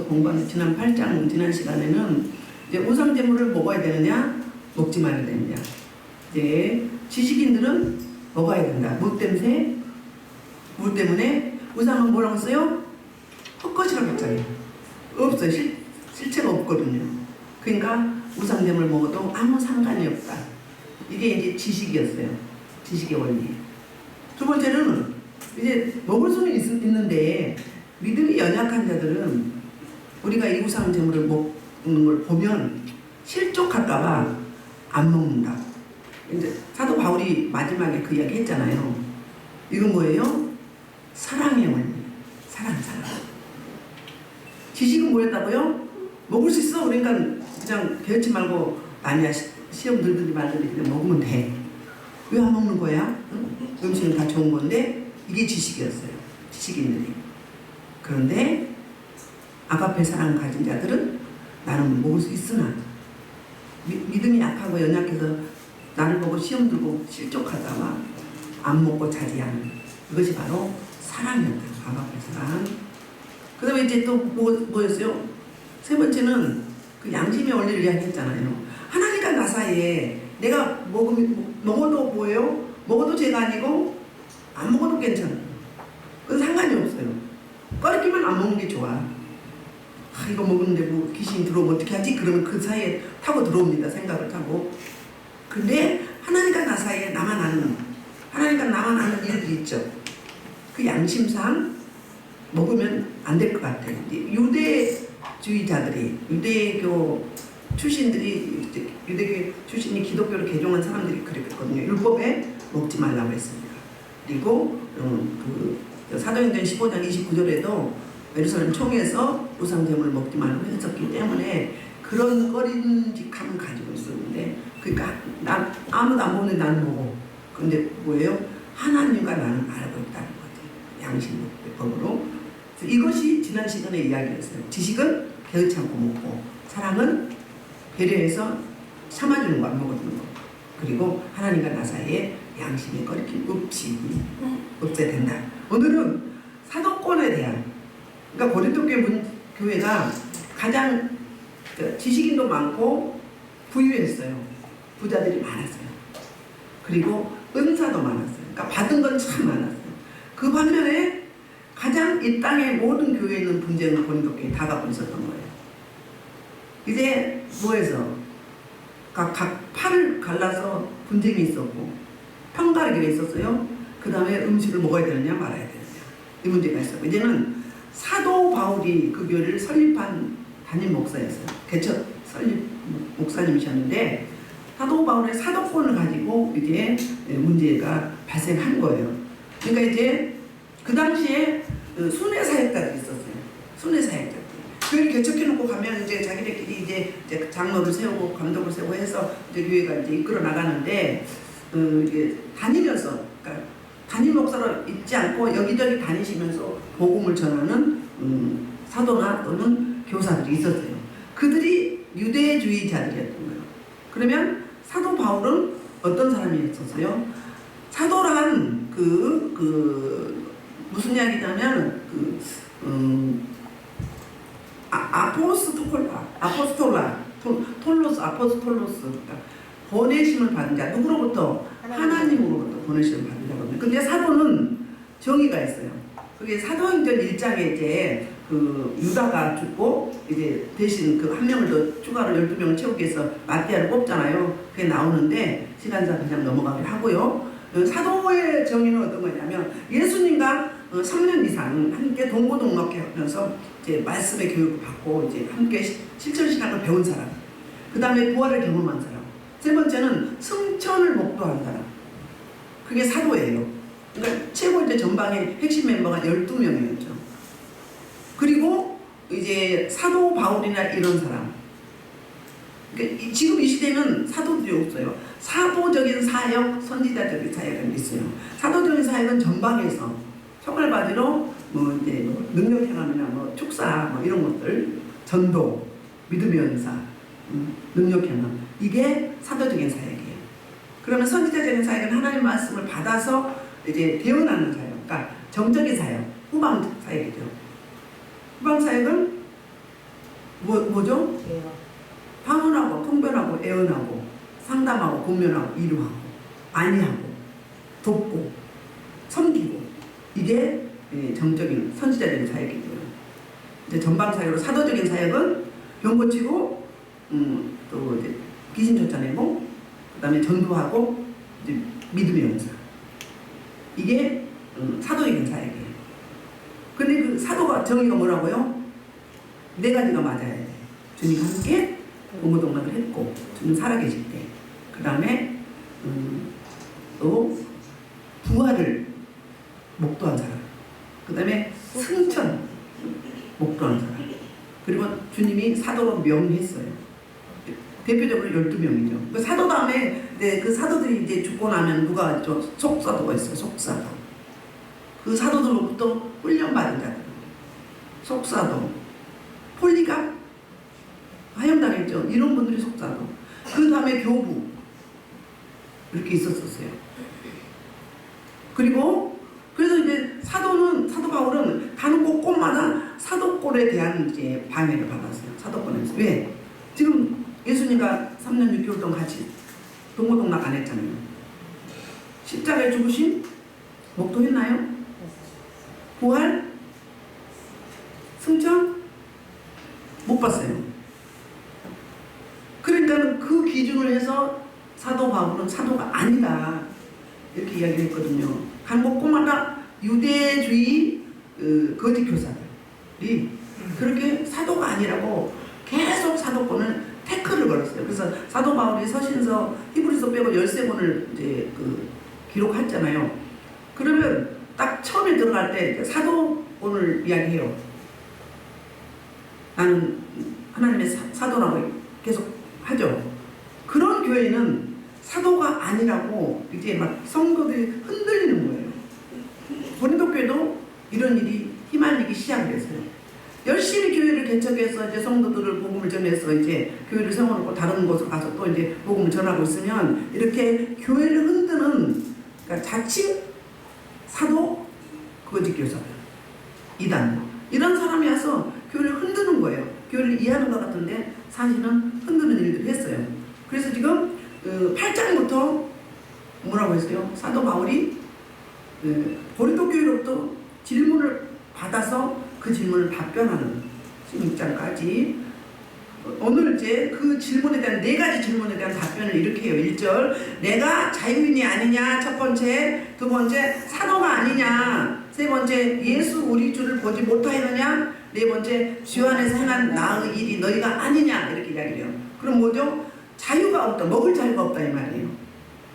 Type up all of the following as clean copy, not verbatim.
공부한 지난 8장 지난 시간에는 이제 우상 제물을 먹어야 되느냐, 먹지 말아야 되느냐. 이제 지식인들은 먹어야 된다. 뭐 때문에 우상은 뭐라고 써요? 헛것이라고 했잖아요. 없어요. 실체가 없거든요. 그러니까 우상 제물 먹어도 아무 상관이 없다. 이게 이제 지식이었어요. 지식의 원리. 두 번째는 이제 먹을 수는 있는데 믿음이 연약한 자들은 우리가 이 우상 제물을 먹는 걸 보면 실족할까봐 안 먹는다. 이제 사도 바울이 마지막에 그 이야기 했잖아요. 이건 뭐예요? 사랑의 원리. 사랑. 지식은 뭐였다고요? 먹을 수 있어. 그러니까 그냥 배우지 말고 아니야. 시험 들지 말고 그냥 먹으면 돼. 왜 안 먹는 거야? 음식은 다 좋은 건데 이게 지식이었어요. 지식인들이. 그런데 아가페 사랑 가진 자들은 나는 먹을 수 있으나 믿음이 약하고 연약해서 나를 보고 시험 들고 실족하다가 안 먹고 자제하는 이것이 바로 사랑이었다. 아가페 사랑. 그 다음에 이제 또 뭐였어요? 세 번째는 그 양심의 원리를 이야기했잖아요. 하나님과 나 사이에 내가 먹어도 뭐예요? 먹어도 죄가 아니고 안 먹어도 괜찮아요. 그건 상관이 없어요. 꺼리끼면 안 먹는 게 좋아. 이거 먹는데 뭐 귀신이 들어오면 어떻게 하지? 그러면 그 사이에 타고 들어옵니다. 생각을 타고. 근데 하나님과 나 사이에 나만 아는 일들이 있죠. 그 양심상 먹으면 안 될 것 같아요. 유대주의자들이, 유대교 출신들이, 유대교 출신이 기독교로 개종한 사람들이 그랬거든요. 율법에 먹지 말라고 했습니다. 그리고 사도행전 15장 29절에도 예루살렘 총회에서 우상제물을 먹지 말라고 했었기 때문에 그런 꺼림직함을 가지고 있었는데, 그러니까 아무도 안 먹는데 나는 먹어. 그런데 뭐예요? 하나님과 나는 알고 있다는 거죠. 양심의 법으로. 이것이 지난 시간의 이야기였어요. 지식은 개의치 않고 먹고, 사랑은 배려해서 참아주는 거, 안 먹어주는 거. 그리고 하나님과 나 사이에 양심의 거리낌 없이 없어야 된다. 오늘은 사도권에 대한, 그러니까 고린도 교회가 가장 지식인도 많고 부유했어요. 부자들이 많았어요. 그리고 은사도 많았어요. 그러니까 받은 건 참 많았어요. 그 반면에 가장 이 땅의 모든 교회에 있는 분쟁을 고린도 교회에 다 갖고 있었던 거예요. 이제 뭐해서 각 팔을 갈라서 분쟁이 있었고 편가르기가 있었어요. 그 다음에 음식을 먹어야 되느냐 말아야 되느냐 이 문제가 있었고, 이제는 사도 바울이 그 교회를 설립한 담임 목사였어요. 개척 설립 목사님이셨는데 사도 바울의 사도권을 가지고 이제 문제가 발생한 거예요. 그러니까 이제 그 당시에 순회 사역자들이 있었어요. 순회 사역자들. 교회를 개척해놓고 가면 이제 자기들끼리 이제 장로를 세우고 감독을 세우고 해서 이제 교회가 이제 이끌어 나가는데, 이게 다니면서, 그러니까 담임 목사로 있지 않고 여기저기 다니시면서 복음을 전하는 사도나 또는 교사들이 있었어요. 그들이 유대주의자들이었던 거예요. 그러면 사도 바울은 어떤 사람이었었어요? 사도란 무슨 이야기냐면 아포스톨로스, 그러니까 보내심을 받은 자, 누구로부터? 하나님으로부터 보내심을 받은 자거든요. 근데 사도는 정의가 있어요. 그게 사도행전 1장에 이제 유다가 죽고 이제 대신 그 한 명을 더 추가로 12명을 채우기 위해서 마띠아를 뽑잖아요. 그게 나오는데 시간상 그냥 넘어가기로 하고요. 사도의 정의는 어떤 거냐면 예수님과 3년 이상 함께 동고동락하면서 이제 말씀의 교육을 받고 이제 함께 실천신학을 배운 사람, 그 다음에 부활을 경험한 사람, 세 번째는 승천을 목도한 사람, 그게 사도예요. 그러니까 최고 이제 전방의 핵심 멤버가 12명이었죠. 그리고 이제 사도 바울이나 이런 사람, 그러니까 지금 이 시대는 사도들이 없어요. 사도적인 사역, 선지자적인 사역은 있어요. 사도적인 사역은 전방에서 총알바지로 이제 능력 행함이나 축사 이런 것들, 전도, 믿음의 연사, 능력 행함, 이게 사도적인 사역이에요. 그러면 선지자적인 사역은 하나님의 말씀을 받아서 이제 대언하는 사역, 그러니까 정적인 사역, 후방 사역이죠. 후방 사역은 뭐죠? 방언하고 통변하고 애언하고 상담하고 권면하고 위로하고 안위하고 돕고 섬기고 이게 정적인 선지자적인 사역이고요. 이제 전방 사역으로 사도적인 사역은 병 고치고 또 이제 귀신 쫓아내고 그다음에 전도하고 이제 믿음의 용사 이게 사도적인 사역이에요. 근데 그 사도가 정의가 뭐라고요? 네 가지가 맞아야 돼. 주님과 함께 공고동락을 했고 주님 살아계실 때 그 다음에 또 부활을 목도한 사람 그 다음에 승천 목도한 사람 그리고 주님이 사도로 명했어요. 대표적으로 12명이죠. 그 사도 다음에 그 사도들이 이제 죽고 나면 누가 있죠? 속사도가 있어요. 속사도. 그 사도들로부터 훈련받은 자들. 속사도. 폴리갑 화형당했죠. 이런 분들이 속사도. 그 다음에 교부. 이렇게 있었었어요. 그리고 그래서 이제 사도 바울은 가는 곳곳마다 사도권에 대한 이제 방해를 받았어요. 사도권에서. 왜? 지금 예수님과 3년 6개월 동안 같이 동고동락 안 했잖아요. 십자가에 죽으신 목도했나요? 부활? 승천? 못 봤어요. 그러니까 그 기준을 해서 사도 바울은 사도가 아니다 이렇게 이야기를 했거든요. 간 곳곳마다 유대주의 거짓 교사들이 그렇게 사도가 아니라고 계속 사도권을 태클을 걸었어요. 그래서 사도 바울이 서신서 히브리서 빼고 13권을 이제 기록했잖아요. 그러면 딱 처음에 들어갈 때 사도권을 이야기해요. 나는 하나님의 사도라고 계속 하죠. 그런 교회는 사도가 아니라고 이제 막 성도들이 흔들리는 거예요. 고린도 교회도 이런 일이 휘말리기 시작을 했어요. 열심히 교회를 개척해서 이제 성도들을 복음을 전해서 이제 교회를 세워놓고 다른 곳으로 가서 또 이제 복음을 전하고 있으면 이렇게 교회를 흔드는 그러니까 자칭 사도 거짓 교사 이단 이런 사람이 와서 교회를 흔드는 거예요. 교회를 이해하는 것 같은데 사실은 흔드는 일들을 했어요. 그래서 지금 8장부터 뭐라고 했어요? 사도 바울이 고린도 교회로부터 질문을 받아서 그 질문을 답변하는 16장까지 오늘 이제 그 질문에 대한 4가지 질문에 대한 답변을 이렇게 해요. 1절 내가 자유인이 아니냐 첫 번째, 두 번째 사도가 아니냐 세 번째 예수 우리 주를 보지 못하였느냐 네 번째 주 안에서 행한 나의 일이 너희가 아니냐 이렇게 이야기를 해요. 그럼 뭐죠? 자유가 없다. 먹을 자유가 없다 이 말이에요.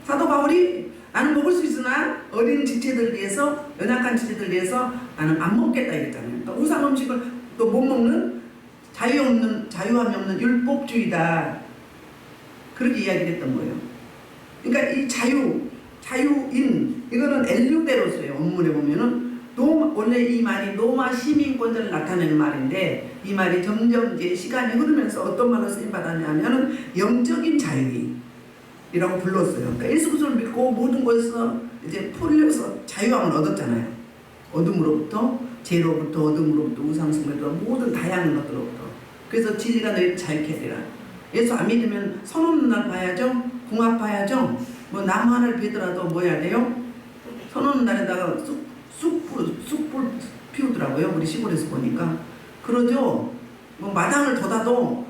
사도 바울이 나는 먹을 수 있으나 어린 지체들 위해서 연약한 지체들 위해서 나는 안 먹겠다 이랬잖아요. 그러니까 우상 음식을 또 못 먹는 자유함이 없는 율법주의다. 그렇게 이야기를 했던 거예요. 그러니까 이 자유인 이거는 엘류데로스예요. 원문에 보면은 원래 이 말이 로마 시민권자를 나타내는 말인데 이 말이 점점 이제 시간이 흐르면서 어떤 말로 쓰임받았냐면은 영적인 자유인이라고 불렀어요. 그러니까 예수 그리스도를 믿고 모든 것에서 이제 풀려서 자유함을 얻었잖아요. 어둠으로부터 죄로부터 어둠으로부터 우상숭배로부터 모든 다양한 것들로부터. 그래서 진리가 너희를 자유케 하리라. 예수 안 믿으면 선 없는 날 봐야죠. 궁합 봐야죠. 뭐 나무 하나를 베더라도 뭐 해야 돼요? 선 없는 날에다가 쑥불 피우더라고요. 우리 시골에서 보니까. 그러죠. 뭐 마당을 돋아도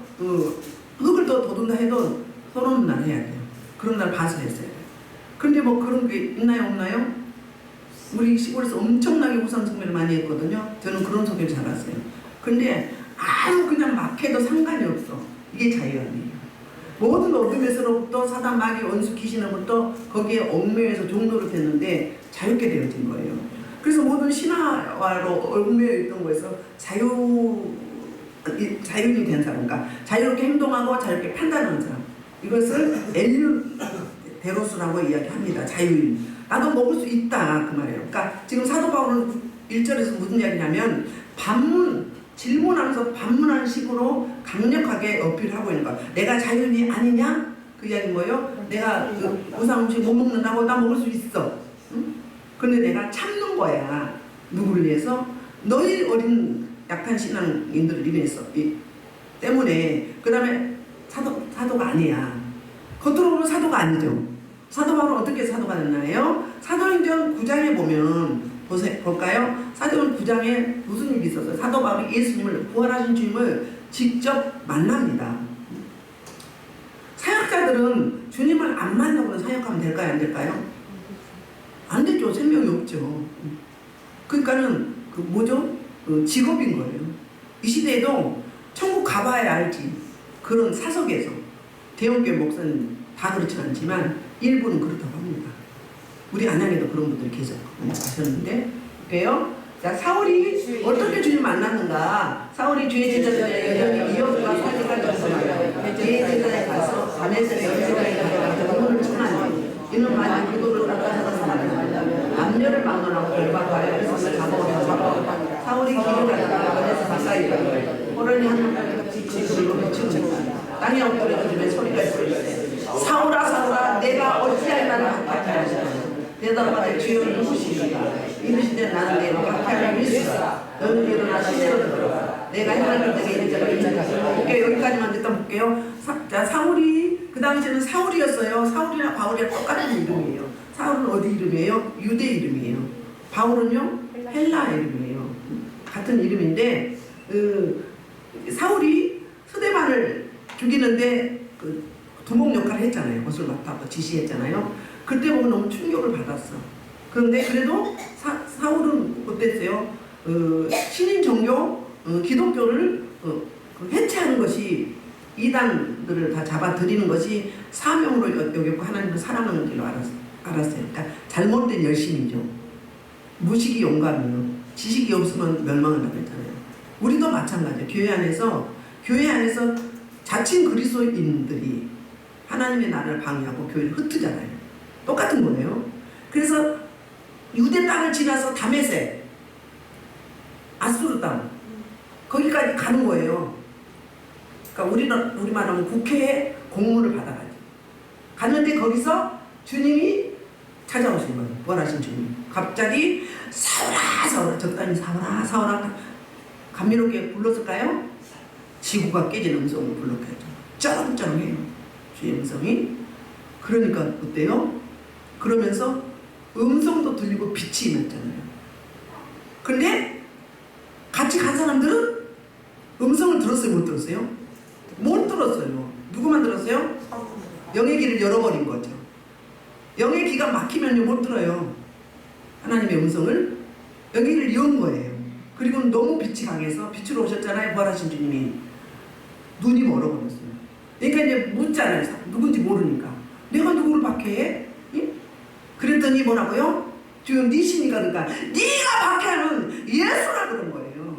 흙을 더 돋는다 해도 선 없는 날 해야 돼요. 그런 날 봐서 했어요. 그런데 뭐 그런 게 있나요 없나요? 우리 시골에서 엄청나게 우상숭배를 많이 했거든요. 저는 그런 소리를 잘했어요. 근데 아무 그냥 막 해도 상관이 없어. 이게 자유함이에요. 모든 어둠에서로부터 사단 마귀 원수 귀신으로부터 거기에 얽매여서 종로를 됐는데 자유케 되어진 거예요. 그래서 모든 신화로 얽매여 있던 거에서 자유인이 된 사람, 그러니까 자유롭게 행동하고 자유롭게 판단하는 사람. 이것을 엘류데로스라고 이야기합니다. 자유인. 나도 먹을 수 있다 그 말이에요. 그러니까 지금 사도 바울은 1절에서 무슨 이야기냐면 질문하면서 반문하는 식으로 강력하게 어필하고 있는 거야. 내가 자유인이 아니냐? 그 이야기는 뭐예요? 내가 우상 음식 못 먹는다고 나 먹을 수 있어. 응? 근데 내가 참는 거야. 누구를 위해서? 너희 어린 약한 신앙인들을 위해서 때문에 그 다음에 사도가 아니야. 겉으로 보면 사도가 아니죠. 사도 바울은 어떻게 사도가 됐나요? 사도행전 9장에 보면 볼까요? 사도행전 9장에 무슨 일이 있었어요? 사도 바울이 예수님을 부활하신 주님을 직접 만납니다. 사역자들은 주님을 안 만나고는 사역하면 될까요? 안 될까요? 안 되죠. 생명이 없죠. 그러니까는 그 뭐죠? 직업인 거예요. 이 시대에도 천국 가봐야 알지. 그런 사석에서 대형교회 목사는 다 그렇진 않지만 일부는 그렇다고 합니다. 우리 안양에도 그런 분들이 계셨는데 볼게요. 자, 사울이 어떻게 주님 만났는가? 사울이 주의 제자들의 여정이 이어가 사지까지 왔어요. 주의 제자에 가서 다메섹의 여자에 가서 그분을 청하니 이는 많은 기도를 따라서 말하는 남녀를 막론하고 결박하여 예수를 잡아오고 사울이 길을 가다가 그에서 가까이 가고 호련히 하늘까지 지치고 미치고 땅에 엎드려 주면 소리가 있으되 사울아 사울아 내가 어찌할 만한 박해하시오. 대답하되 주여 누구시니까 이르시되 나는 내가 박해하는 예수라. 너는 일어나 시내로 들어가 내가 하나님 댁에 있는 자가 있는 볼게요. 여기까지만 일단 볼게요. 자, 사울이 그 당시에는 사울이었어요. 사울이나 바울이랑 똑같은 이름이에요. 사울은 어디 이름이에요? 유대 이름이에요. 바울은요? 헬라 이름이에요. 같은 이름인데 사울이 스데반을 죽이는데 그 두목 역할을 했잖아요. 것을 맡아서 지시했잖아요. 그때 보면 너무 충격을 받았어. 그런데 그래도 사울은 어땠어요? 신인 종교 기독교를 해체하는 것이 이단들을 다 잡아들이는 것이 사명으로 여겼고 하나님을 사랑하는 길로 알았어요. 그러니까 잘못된 열심이죠. 무식이 용감이요. 지식이 없으면 멸망한다고 했잖아요. 우리도 마찬가지예요. 교회 안에서 자칭 그리스도인들이 하나님의 나라를 방해하고 교회를 흩트잖아요. 똑같은 거예요. 그래서 유대 땅을 지나서 다메섹, 아수르 땅 거기까지 가는 거예요. 그러니까 우리말하면 국회에 공문을 받아가지고 갔는데 거기서 주님이 찾아오신 거예요. 부활하신 주님. 갑자기 사울아 사울아 적당히 사울아 사울아 감미롭게 불렀을까요? 지구가 깨진 음성을 불렀겠죠. 쩌렁쩌렁해요. 주의 음성이. 그러니까 어때요? 그러면서 음성도 들리고 빛이 임했잖아요. 근데 같이 간 사람들은 음성을 들었어요? 못 들었어요? 못 들었어요. 누구만 들었어요? 영의 길을 열어버린 거죠. 영의 귀가 막히면 못 들어요. 하나님의 음성을 영의 길을 연 거예요. 그리고 너무 빛이 강해서 빛으로 오셨잖아요. 부활하신 주님이. 눈이 멀어버렸어요. 그러니까 이제 묻잖아요. 누군지 모르니까. 내가 누구를 박해해? 응? 그랬더니 뭐라고요? 지금 니시니까 그러니까 네가 박해하는 예수라 그런 거예요.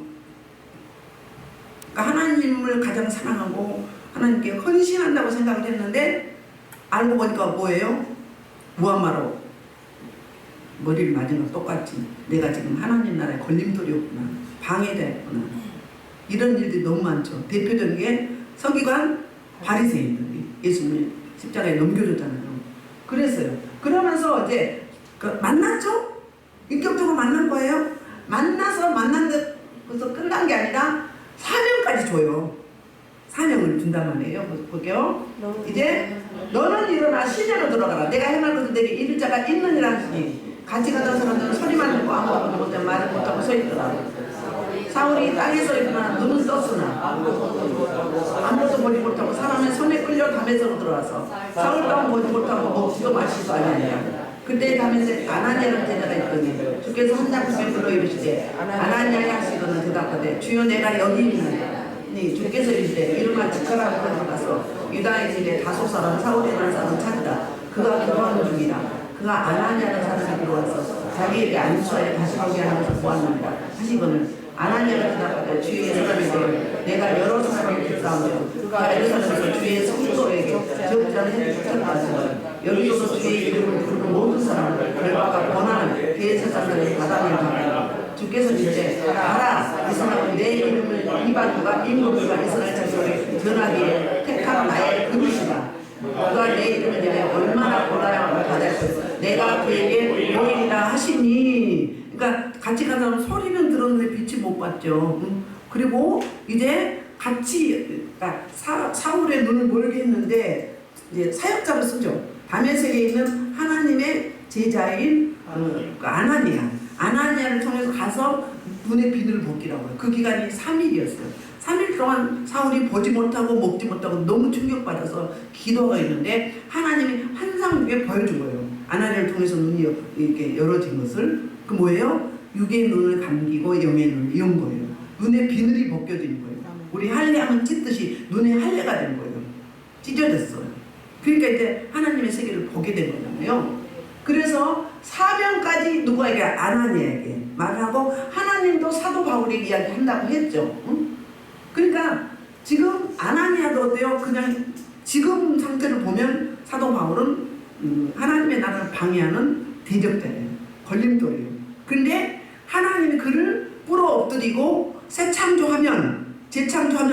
그러니까 하나님을 가장 사랑하고 하나님께 헌신한다고 생각을 했는데 알고 보니까 뭐예요? 무함마로 머리를 맞은 건 똑같지. 내가 지금 하나님 나라에 걸림돌이었구나. 방해됐구나. 이런 일들이 너무 많죠. 대표적인 게 서기관 바리새인들이 예수님을 십자가에 넘겨줬잖아요. 그랬어요. 그러면서 이제 만났죠? 인격적으로 만난 거예요. 만나서 만난 데서 끝난 게 아니라 사명까지 줘요. 사명을 준단 말이에요. 볼게요. 이제 너는 일어나 시내로 들어가라. 내가 행할 것을 내게 이룰 자가 있느니라 하시니 같이 가던 사람들은 소리만 듣고 아무것도 못하고 말을 못하고 서 있더라. 사울이 땅에서 일어나 눈은 떴으나 아무것도 보지 못하고 사람의 손에 끌려 다메섹으로 들어와서 사울 땅 보지 못하고 먹지도 마시지도 아니하니라. 그때 다메섹 아나니아라는 제자가 있더니 주께서 한 장쯤에 불러 이르시되 아나니아야 하시거든 대답하되 주여 내가 여기 있나니 주께서 이르시되 일어나 직가라 가서 유다의 집에 다소 사람 사울이라는 사람 찾으라. 그가 기도하는 중이라. 그가 아나니아라는 사람이 들어와서 자기에게 안수하여 다시 보게 하는 것을 보았느니라 하시거늘 아나니아가 대답하되 주의 사람에게 내가 여러 사람을 불사하며 그가 예루살렘에서 주의 성도에게 적자를 해주셨다. 여기서도 주의 이름을 부르는 모든 사람을 결박과 권한을 대제사장들에게 받아내려 합니다. 주께서 이제 알아 이 사람은 내 이름을 이방인과 인문과 이스라엘 자손에게 전하기에 택한 나의 그릇이다. 그가 내 이름을 내게 얼마나 고라야만 받을 것을 내가 그에게 보이리라 하시니. 그러니까 같이 간 사람은 소리는 들었는데 빛이 못 봤죠. 그리고 이제 같이 그러니까 사울의 눈을 멀게 했는데 이제 사역자로 쓰죠. 다메섹에 있는 하나님의 제자인 아나니아를 통해서 가서 눈의 비늘을 벗기라고 해요. 그 기간이 3일이었어요. 3일 동안 사울이 보지 못하고 먹지 못하고 너무 충격받아서 기도가 있는데 하나님이 환상 중에 보여준 거예요. 아나니아를 통해서 눈이 이렇게 열어진 것을. 그 뭐예요? 육의 눈을 감기고 영의 눈을 연 거예요. 눈의 비늘이 벗겨진 거예요. 우리 할례하면 찢듯이 눈에 할례가 된 거예요. 찢어졌어요. 그러니까 이제 하나님의 세계를 보게 된 거잖아요. 그래서 사명까지 누구에게? 아나니아에게 말하고 하나님도 사도 바울에게 이야기한다고 했죠. 응? 그러니까 지금 아나니아도 어때요? 그냥 지금 상태를 보면 사도 바울은 하나님의 나라를 방해하는 대적자예요. 걸림돌이에요. 근데 하나님이 그를 뿌러 엎드리고 재창조하면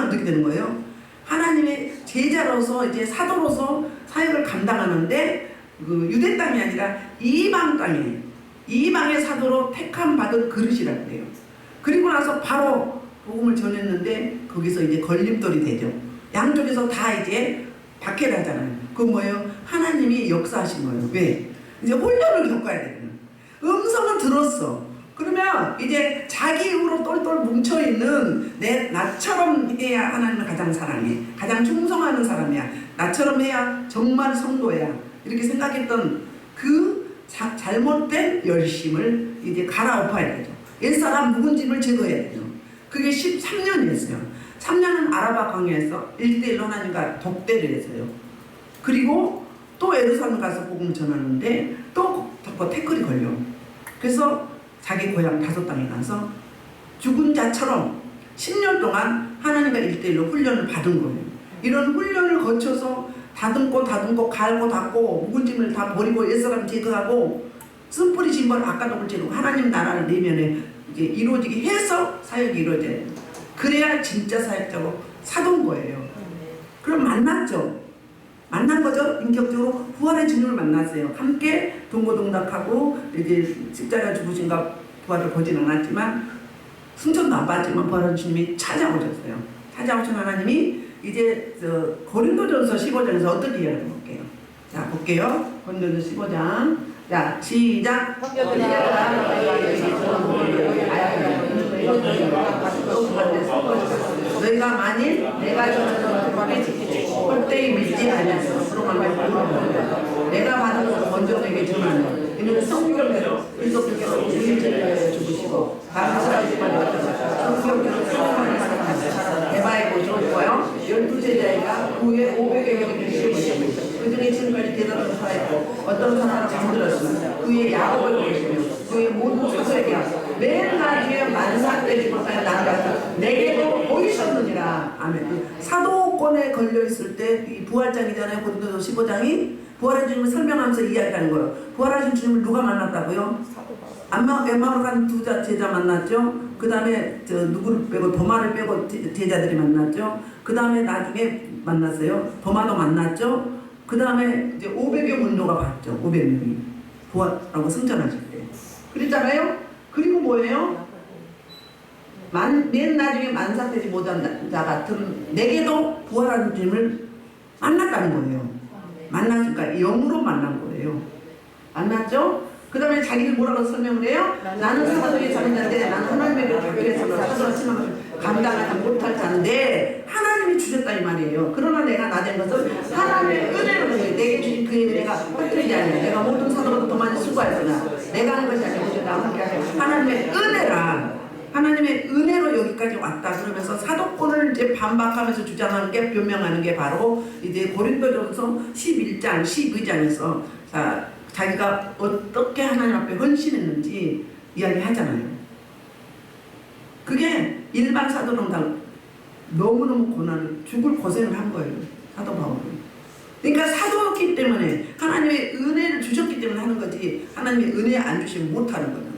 어떻게 되는 거예요? 하나님의 제자로서 이제 사도로서 사역을 감당하는데 그 유대 땅이 아니라 이방의 사도로 택함 받은 그릇이라고 해요. 그리고 나서 바로 복음을 전했는데 거기서 이제 걸림돌이 되죠. 양쪽에서 다 이제 박해를 하잖아요. 그건 뭐예요? 하나님이 역사하신 거예요. 왜? 이제 혼련을 겪어야 되거든요. 음성은 들었어. 그러면 이제 자기 입으로 똘똘 뭉쳐있는 나처럼 해야 하나님을 가장 사랑해. 가장 충성하는 사람이야. 나처럼 해야 정말 성도야. 이렇게 생각했던 그 잘못된 열심을 이제 갈아엎어야 되죠. 옛사람 묵은짐을 제거해야 되죠. 그게 13년이었어요. 3년은 아라바 광야에서 1대1로 하나님과 독대를 했어요. 그리고 또 예루살렘 가서 복음 전하는데 또 태클이 걸려. 그래서 자기 고향 다섯 땅에 가서 죽은 자처럼 10년 동안 하나님과 1대1로 훈련을 받은 거예요. 이런 훈련을 거쳐서 다듬고 갈고 닦고 묵은짐을 다 버리고 옛사람 제거하고 쓴뿌리 짐벌 아까도 찌르고 하나님 나라를 내면에 이제 이루어지게 해서 사역이 이루어져야 돼요. 그래야 진짜 사역자고 사도인 거예요. 그럼 만났죠. 만난 거죠. 인격적으로 부활의 주님을 만났어요. 함께 동고동락하고 이제 십자가 죽으신가 부활을 보진 않았지만 승천도 안 받지만 부활의 주님이 찾아오셨어요. 찾아오신 하나님이 이제 고린도전서 15장에서 어떻게 이야기해 볼게요. 자 볼게요. 고린도전서 15장. 자 시작. 너희가 만일 내가 전하는 홀대히 믿지 아니하시고 내가 받은 것을 먼저 너에게 전하는 이는 성경대로 일독교로 일제를 죽으시고 성경대로 성령을 사랑하시고 에바의 고시고요 12제자가 그 후에 500여 명이 계시고 그 중에 지금까지 대단한 사람이고 어떤 사람을 잠들었으면 그의 야곱을 보시며 그의 모든 사도에게 맨 나중에 만삭되지 못하는 나가 내게도 보이셨느니라. 아멘. 사도권에 걸려있을 때 이 부활장이잖아요. 고린도서 15장이 부활의 주님을 설명하면서 이야기하는 거예요. 부활하신 주님을 누가 만났다고요? 엠마오로 간 두 제자 만났죠. 그 다음에 누구를 빼고 도마를 빼고 제자들이 만났죠. 그 다음에 나중에 만났어요. 도마도 만났죠. 그 다음에 이제 500여 문도가 봤죠. 500명이 부활하고 승천하실 때. 그랬잖아요. 그리고 뭐예요? 맨 나중에 만삭되지 못한 자 같은 내게도 부활하는 주님을 만났다는 거예요. 만났으니까 영으로 만난 거예요. 만났죠? 그 다음에 자기를 뭐라고 설명을 해요? 나는 사도의 자는 자인데 나는 하나님의 별에서 사도를 심하면 감당하지 못할 자인데 하나님이 주셨다 이 말이에요. 그러나 내가 나된 것은 하나님의 은혜로 내게 주신 그의 은혜가 헛되지 아니야. 내가 모든 사도보다 더 많이 수고하였으나 내가 하는 것이 아니고 오직 나와 함께 하는 하나님의 은혜라. 하나님의 은혜로 여기까지 왔다. 그러면서 사도권을 이제 반박하면서 주장하는 게 변명하는 게 바로 이제 고린도전서 11장, 12장에서 자기가 어떻게 하나님 앞에 헌신했는지 이야기하잖아요. 그게 일반 사도는 다 너무너무 죽을 고생을 한 거예요. 사도 바울은. 그러니까 사도였기 때문에 하나님의 은혜를 주셨기 때문에 하는 거지 하나님의 은혜 안 주시면 못하는 거잖아요.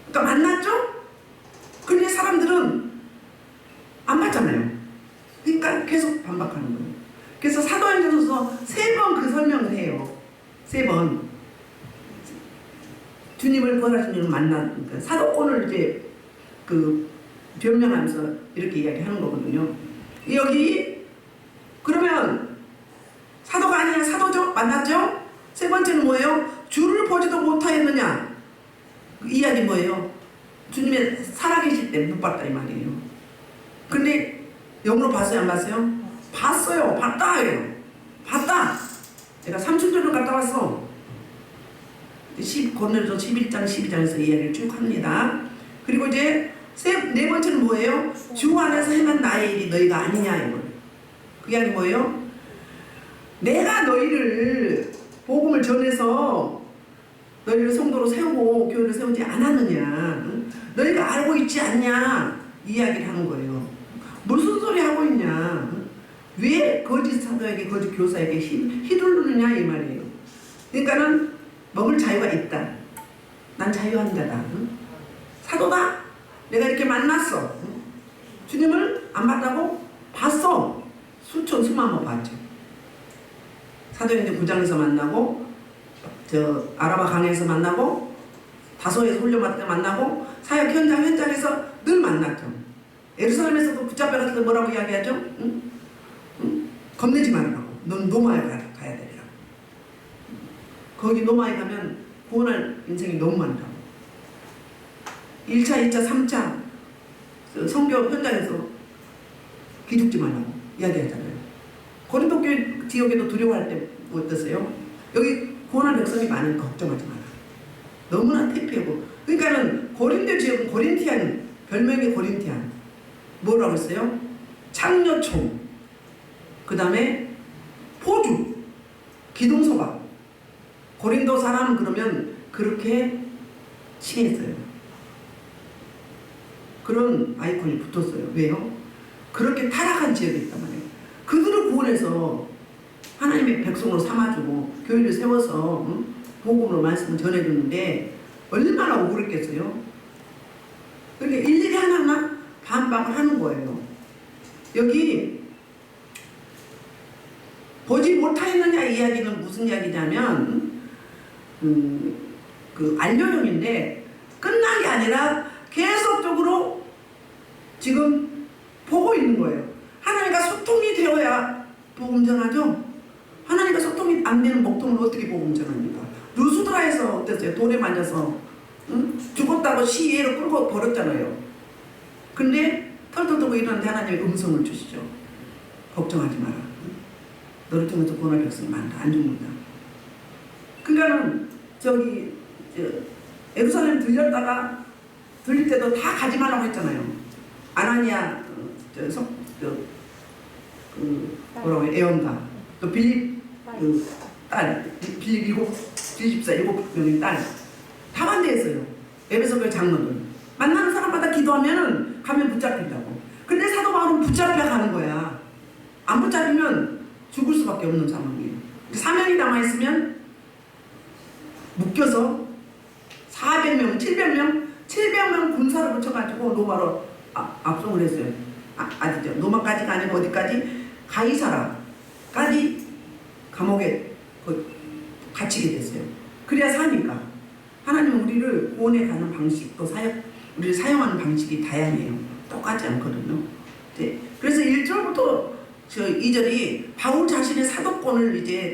그러니까 만났죠? 근데 사람들은 안 받잖아요. 그러니까 계속 반박하는 거예요. 그래서 사도행전서 3번 그 설명을 해요. 3번 주님을 부활하신 주님을 만난 그러니까 사도권을 이제 변명하면서 이렇게 이야기하는 거거든요. 여기 그러면 사도가 아니라 사도죠? 맞났죠? 세 번째는 뭐예요? 주를 보지도 못하였느냐? 그 이야기 뭐예요? 주님의 살아계실 때 못 봤다 이 말이에요. 근데 영으로 봤어요? 안 봤어요? 봤어요. 봤다예요. 봤다. 내가 삼순절을 갔다 왔어. 고린도서 11장 12장에서 이야기를 쭉 합니다. 그리고 이제 네 번째는 뭐예요? 주 안에서 행한 나의 일이 너희가 아니냐 이거. 그 이야기 뭐예요? 내가 너희를 복음을 전해서 너희를 성도로 세우고 교회를 세우지 않았느냐? 너희가 알고 있지 않냐? 이야기를 하는 거예요. 무슨 소리 하고 있냐? 왜 거짓 사도에게 거짓 교사에게 휘둘르느냐 이 말이에요. 그러니까는 먹을 자유가 있다. 난 자유한 자다. 사도다. 내가 이렇게 만났어. 주님을 안 봤다고? 봤어. 수천 수만 번 봤죠. 사도행전 9장에서 만나고 저 아라바 강에서 만나고 다소에서 훈련받을 때 만나고 사역 현장에서 늘 만났죠. 예루살렘에서도 붙잡혀가지고 뭐라고 이야기하죠? 응? 응? 겁내지 말라고. 넌 로마에 가야 되리라고. 거기 로마에 가면 구원할 인생이 너무 많다고. 1차, 2차, 3차 성교 현장에서 기죽지 말라고 이야기하잖아요. 고린도 교회 지역에도 두려워할 때 어떠세요? 여기 구원할 백성이 많으니까 걱정하지 마라. 너무나 태피하고. 그러니까는 고린도 지역은 고린티안, 별명이 고린티안. 뭐라고 했어요? 창녀총, 그 다음에 포주, 기둥소각. 고린도 사람 그러면 그렇게 칭했어요. 그런 아이콘이 붙었어요. 왜요? 그렇게 타락한 지역이 있단 말이에요. 그들을 구원해서 하나님의 백성으로 삼아주고 교회를 세워서 복음으로 말씀을 전해주는데 얼마나 억울했겠어요? 그러니까 일일이 하나하나 반박을 하는 거예요. 여기 보지 못하였느냐 이야기는 무슨 이야기냐면 그 안료용인데 끝난 게 아니라 계속적으로 지금 보고 있는 거예요. 하나님과 소통이 되어야 복음 전하죠. 하나님과 소통이 안 되는 목통을 어떻게 복음 전합니까? 루스드라에서 어땠어요? 돌에 맞아서 죽었다고 시위로 끌고 버렸잖아요. 근데 털털 들고 일어났는데 하나님의 음성을 주시죠. 걱정하지 마라. 너를 통해서 구원할 백성이 많다. 안 죽는다. 그러니까는 저기 예루살렘 들릴 때도 다 가지 말라고 했잖아요. 아나니아 뭐라고 해? 에온가 또 빌립 딸 빌립 7명의 딸 다 반대했어요. 에베소 교회 장로들 만나는 사람마다 기도하면은 가면 붙잡힌다고. 근데 사도 바울은 붙잡혀 가는 거야. 안 붙잡히면 죽을 수밖에 없는 상황이에요. 사명이 남아있으면 묶여서 400명, 700명 군사를 붙여가지고 로마로 압송을 했어요. 아시죠? 로마까지가 아니고 어디까지? 가이사라까지 감옥에 갇히게 됐어요. 그래야 사니까. 하나님은 우리를 구원해 가는 방식, 또 우리를 사용하는 방식이 다양해요. 똑같지 않거든요. 네. 그래서 1절부터 2절이 바울 자신의 사도권을 이제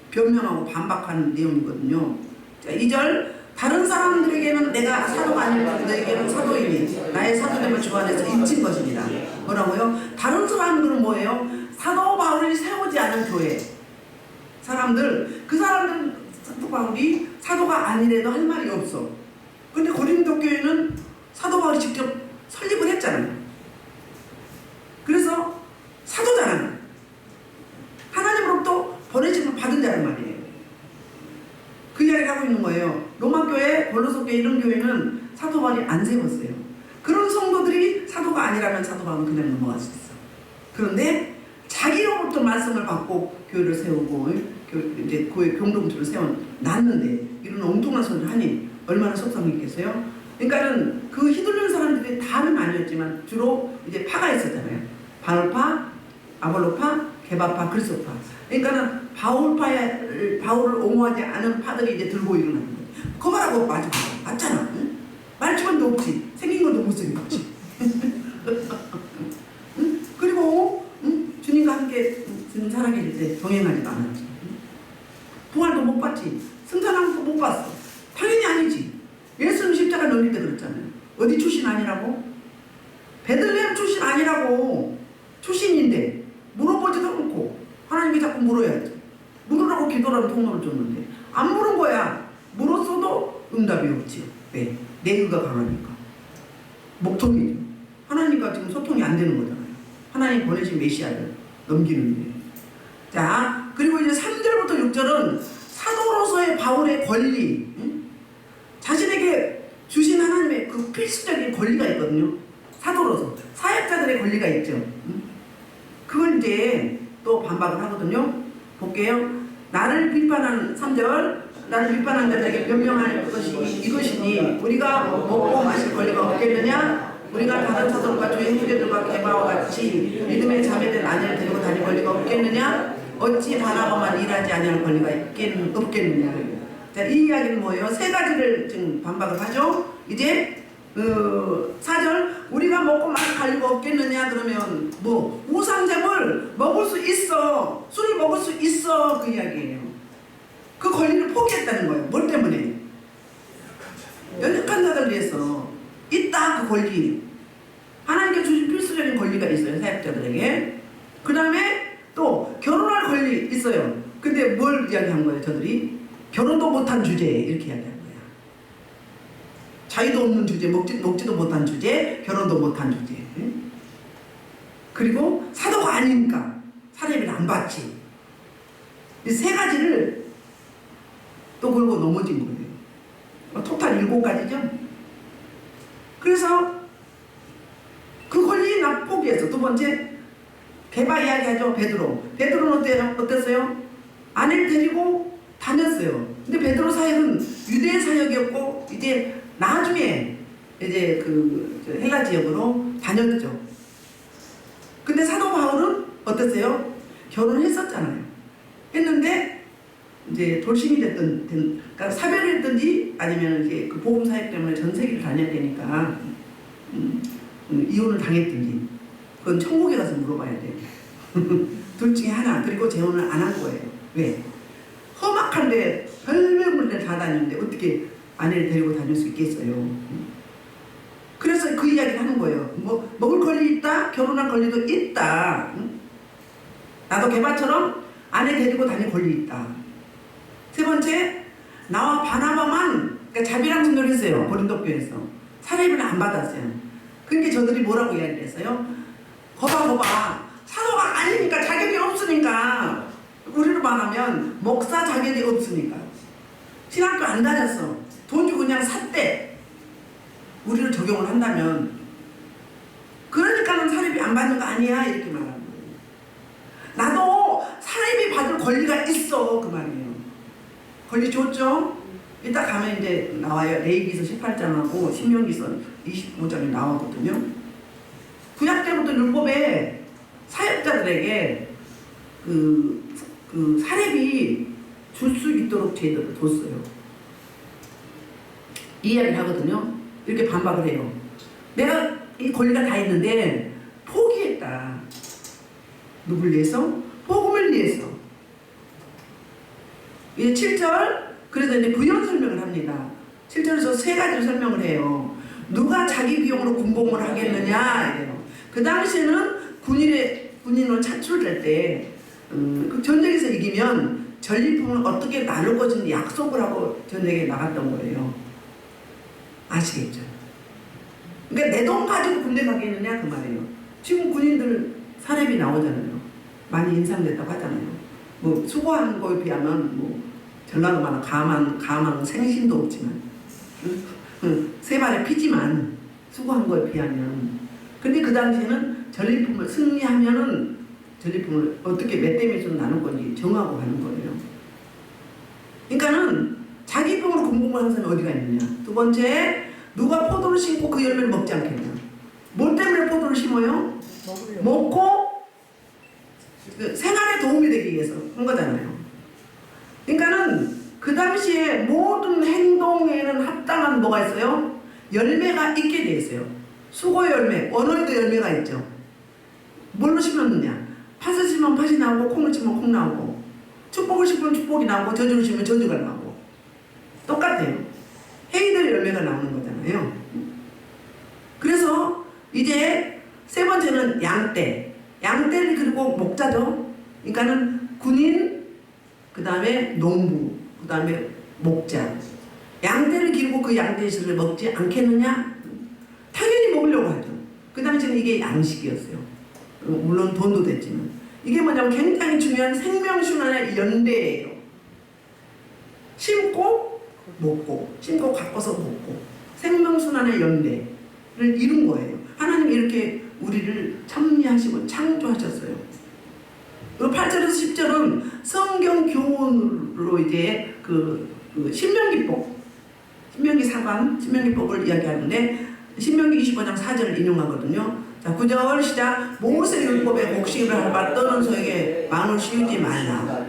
변명하고 반박하는 내용이거든요. 자, 2절 다른 사람들에게는 내가 사도가 아니라 너에게는 사도이니 나의 사도됨을 주 안에서 인친 것입니다. 뭐라고요? 다른 사람들은 뭐예요? 사도 바울이 세우지 않은 교회 사람들, 그 사람들은 사도 바울이 사도가 아니래도 할 말이 없어. 근데 고린도 교회는 사도 바울이 직접 설립을 했잖아요. 그래서 사도잖아요. 하나님으로부터 보내심을 받은 자란 말이에요. 그 이야기를 하고 있는 거예요. 로마 교회, 골로새 교회 이런 교회는 사도 바울이 안 세웠어요. 그런 성도들이 사도가 아니라면 사도 바울은 그냥 넘어갈 수 있어. 그런데 자기로부터 말씀을 받고 교회를 세우고 이제 교회 공동체를 세워놨는데 이런 엉뚱한 소리를 하니 얼마나 속상했겠어요? 그러니까는 그 휘둘리는 사람들이 다는 아니었지만 주로 이제 파가 있었잖아요. 바울파, 아볼로파, 게바파, 그리스도파. 그러니까는 바울을 옹호하지 않은 파들이 이제 들고 일어나는 거예요. 그거 말하고 맞잖아. 응? 말주변도 없지. 생긴 것도 못생겼지. 함께 살아계실 때 동행하지도 않았지. 부활도 못 봤지. 승천함도 못 봤어. 당연히 아니지. 예수님 십자가 넘길 때 그랬잖아요. 어디 출신 아니라고? 베들레헴 출신 아니라고. 출신인데 물어보지도 않고 하나님이 자꾸 물어야지. 물으라고 기도라는 통로를 줬는데 안 물은 거야. 물었어도 응답이 없지요. 왜? 내 의가 강하니까. 목통이죠. 하나님과 지금 소통이 안 되는 거잖아요. 하나님 보내신 메시아를 넘기는데. 자, 그리고 이제 3절부터 6절은 사도로서의 바울의 권리, 자신에게 주신 하나님의 그 필수적인 권리가 있거든요. 사도로서 사역자들의 권리가 있죠. 그걸 이제 또 반박을 하거든요. 볼게요. 나를 비판한 3절, 나를 비판한 자들에게 변명할 것이 이것이니 우리가 먹고 마실 권리가 없겠느냐? 우리가 다른 사도들과 주의 형제들과 게바와 같이 믿음의 자매된 아내를 데리고 다닐 권리가 없겠느냐? 어찌 바나바만 일하지 아니할 권리가 없겠느냐? 자, 이 이야기는 뭐예요? 세 가지를 지금 반박을 하죠. 이제 4절 우리가 먹고 마실 권리가 없겠느냐? 그러면 뭐 우상제물 먹을 수 있어, 술을 먹을 수 있어, 그 이야기예요. 그 권리를 포기했다는 거예요. 뭘 때문에? 연약한 자들 위해서 있다. 그 권리, 하나님께 주신 필수적인 권리가 있어요. 사역자들에게. 그 다음에 또 결혼할 권리 있어요. 근데 뭘 이야기한 거예요? 저들이 결혼도 못한 주제 이렇게 이야기한 거야. 자유도 없는 주제, 먹지도 못한 주제, 결혼도 못한 주제. 그리고 사도가 아니니까 사례비를 안 받지. 이 세 가지를 또 걸고 넘어진 거예요. 토탈 7가지죠. 그래서 그 권리 나 포기해서. 두 번째, 게바 이야기하죠. 베드로는 어땠어요? 아내를 데리고 다녔어요. 근데 베드로 사역은 유대 사역이었고 이제 나중에 이제 그 헬라 지역으로 다녔죠. 근데 사도 바울은 어땠어요? 결혼을 했었잖아요. 했는데 이제 돌싱이 그러니까 사별을 했든지 아니면 이제 그 복음 사역 때문에 전 세계를 다녀야 되니까 이혼을 당했든지 그건 천국에 가서 물어봐야 돼. 둘 중에 하나. 그리고 재혼을 안 한 거예요. 왜? 험악한데 별별물들 다 다니는데 어떻게 아내를 데리고 다닐 수 있겠어요? 그래서 그 이야기를 하는 거예요. 뭐 먹을 권리 있다, 결혼할 권리도 있다. 나도 게바처럼 아내 데리고 다닐 권리 있다. 세 번째, 나와 바나바만, 그러니까 자비랑 증거를 했어요. 고린도 교회에서 사례비를 안 받았어요. 그러니까 저들이 뭐라고 이야기를 했어요? 거봐 사도가 아니니까, 자격이 없으니까, 우리로 말하면 목사 자격이 없으니까, 신학교 안 다녔어, 돈 주고 그냥 샀대. 우리를 적용을 한다면 그러니까는 사례비 안 받는 거 아니야, 이렇게 말하는 거예요. 나도 사례비 받을 권리가 있어, 그 말이에요. 권리 줬죠? 이따 가면 이제 나와요. 레위기서 18장하고 신명기서 25장이 나오거든요. 구약 때부터 율법에 사역자들에게 그 사례비 줄 수 있도록 제도를 뒀어요. 이 이야기를 하거든요. 이렇게 반박을 해요. 내가 이 권리가 다 있는데 포기했다. 누굴 위해서? 복음을 위해서. 이제 7절, 그래서 이제 부연 설명을 합니다. 7절에서 세 가지를 설명을 해요. 누가 자기 비용으로 군복무를 하겠느냐 이래요. 그 당시에는 군인으로 차출될 때 그 전쟁에서 이기면 전리품을 어떻게 나눌 것인지 약속을 하고 전쟁에 나갔던 거예요. 아시겠죠? 그러니까 내 돈 가지고 군대 가겠느냐 그 말이에요. 지금 군인들 사례비 나오잖아요. 많이 인상됐다고 하잖아요. 뭐 수고하는 거에 비하면 뭐 전라도만 가만 생신도 없지만 세 발의 피지만 수고한 거에 비하면. 근데 그 당시에는 전리품을 승리하면은 전리품을 어떻게 몇 대 몇으로 나눌 건지 정하고 하는 거예요. 그러니까는 자기 병으로 군복무를 하는 사람이 어디가 있느냐. 두 번째, 누가 포도를 심고 그 열매를 먹지 않겠냐. 뭘 때문에 포도를 심어요? 먹고 그 생활에 도움이 되기 위해서 한 거잖아요. 그러니까는 그 당시에 모든 행동에는 합당한 뭐가 있어요? 열매가 있게 돼 있어요. 수고 열매, 원어에도 열매가 있죠. 뭘로 심었느냐? 팥을 심으면 나오고 콩을 치면 콩 나오고 축복을 심으면 축복이 나오고 저주를 심으면 저주가 나오고 똑같아요. 행위들의 열매가 나오는 거잖아요. 그래서 이제 세 번째는 양떼. 양떼를 그리고 목자죠. 그러니까는 군인, 그 다음에 농부, 그 다음에 목자. 양떼를 기르고 그 양떼를 먹지 않겠느냐? 당연히 먹으려고 하죠. 그 당시에는 이게 양식이었어요. 물론 돈도 됐지만. 이게 뭐냐면 굉장히 중요한 생명순환의 연대예요. 심고 먹고, 심고 가꿔서 먹고, 생명순환의 연대를 이룬 거예요. 하나님이 이렇게 우리를 섭리하시고 창조하셨어요. 8절에서 10절은 성경 교훈으로 이제 신명기법, 신명기 사관, 신명기법을 이야기하는데 신명기 25장 4절을 인용하거든요. 자, 9절 시작. 모세 율법에 곡식을 밟아 떠는 소에게 마음을 씌우지 말라.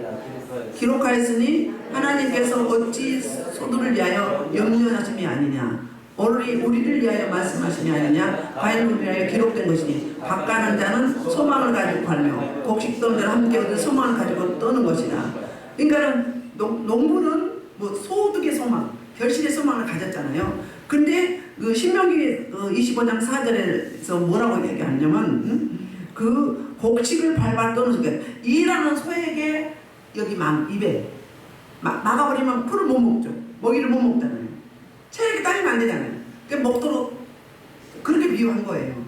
기록하였으니 하나님께서 어찌 소들을 위하여 염려하심이 아니냐. 우리를 위하여 말씀하심이 아니냐. 과인을 위하여 기록된 것이니 밭가는 자는 소망을 가지고 갈며 곡식 떠는 자는 함께 얻은 소망을 가지고 떠는 것이다. 그러니까 농부는 뭐 소득의 소망, 결실의 소망을 가졌잖아요. 근데 그 신명기 25장 4절에서 뭐라고 얘기하냐면 그 곡식을 밟아 떠는 소게 일하는 소에게 여기 입에 막아버리면 풀을 못 먹죠. 먹이를 못 먹잖아요. 체력이 딸리면 안 되잖아요. 그러니까 먹도록 그렇게 비유한 거예요.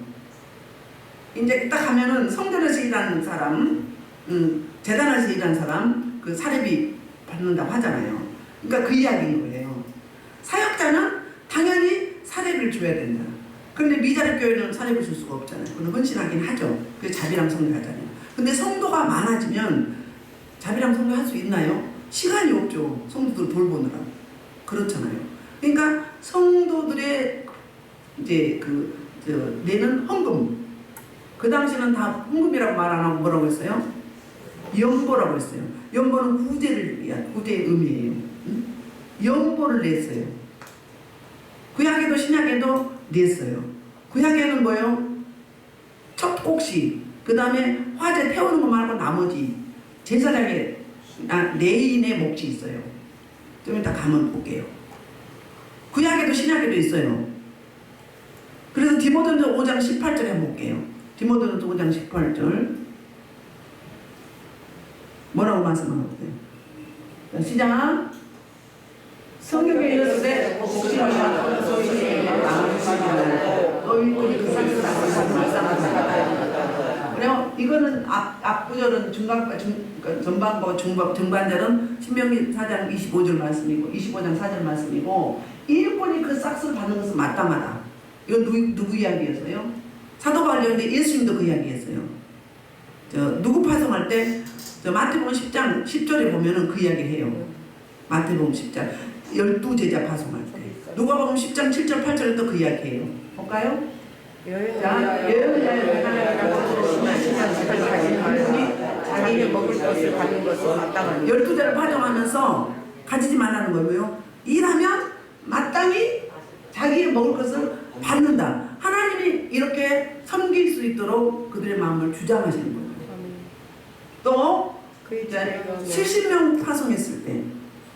이제 딱 하면은 성전에서 일하는 사람, 재단에서 일하는 사람, 그 사례비 받는다고 하잖아요. 그러니까 그 이야기인 거예요. 사역자는 당연히 사례비를 줘야 된다. 그런데 미자립 교회는 사례비 줄 수가 없잖아요. 그건 헌신하긴 하죠. 그래서 자비랑 성례하잖아요. 근데 성도가 많아지면 자비랑 성례 할 수 있나요? 시간이 없죠. 성도들 돌보느라. 그렇잖아요. 그러니까 성도들의 이제 내는 헌금. 그 당시는 다 헌금이라고 말 안 하고 뭐라고 했어요? 연보라고 했어요. 연보는 구제를 위한 구제의 의미예요. 연보를 냈어요. 구약에도 신약에도 냈어요. 구약에는 뭐예요? 첫 곡식, 그 다음에 화제 태우는 거 말고 나머지 제사장의 레인의 몫이 있어요. 좀 이따 가면 볼게요. 구약에도 신약에도 있어요. 그래서 디모데전서 5장 18절 해볼게요. 디모데전서 5장 18절 뭐라고 말씀하고 있어요? 시작. 성경에 이르시되 곡식을 받는 소인이 남을 주지 말고 너희 그 상승을 말씀하셨다. 그래요. 이거는 앞 구절은 전반부 중반절은 신명기 4장 25절 말씀이고 25장 4절 말씀이고 일본이 그 싹스를 받는 것은 마땅하다. 이건 누구 이야기였어요? 사도 바울인데 예수님도 그 이야기했어요. 누구 파송할 때 마태복음 10장 10절에 보면은 그 이야기를 해요. 마태복음 10장 12제자 파송할 때. 누가복음 10장 7절 8절에 또 그 이야기해요. 볼까요? 자기의 먹을 것을 받는 것은 마땅한 12자를 파송하면서 가지지 말라는 거예요. 일하면 마땅히 자기의 먹을 것을 받는다. 하나님이 이렇게 섬길 수 있도록 그들의 마음을 주장하시는 거예요. 또 70명 파송했을 때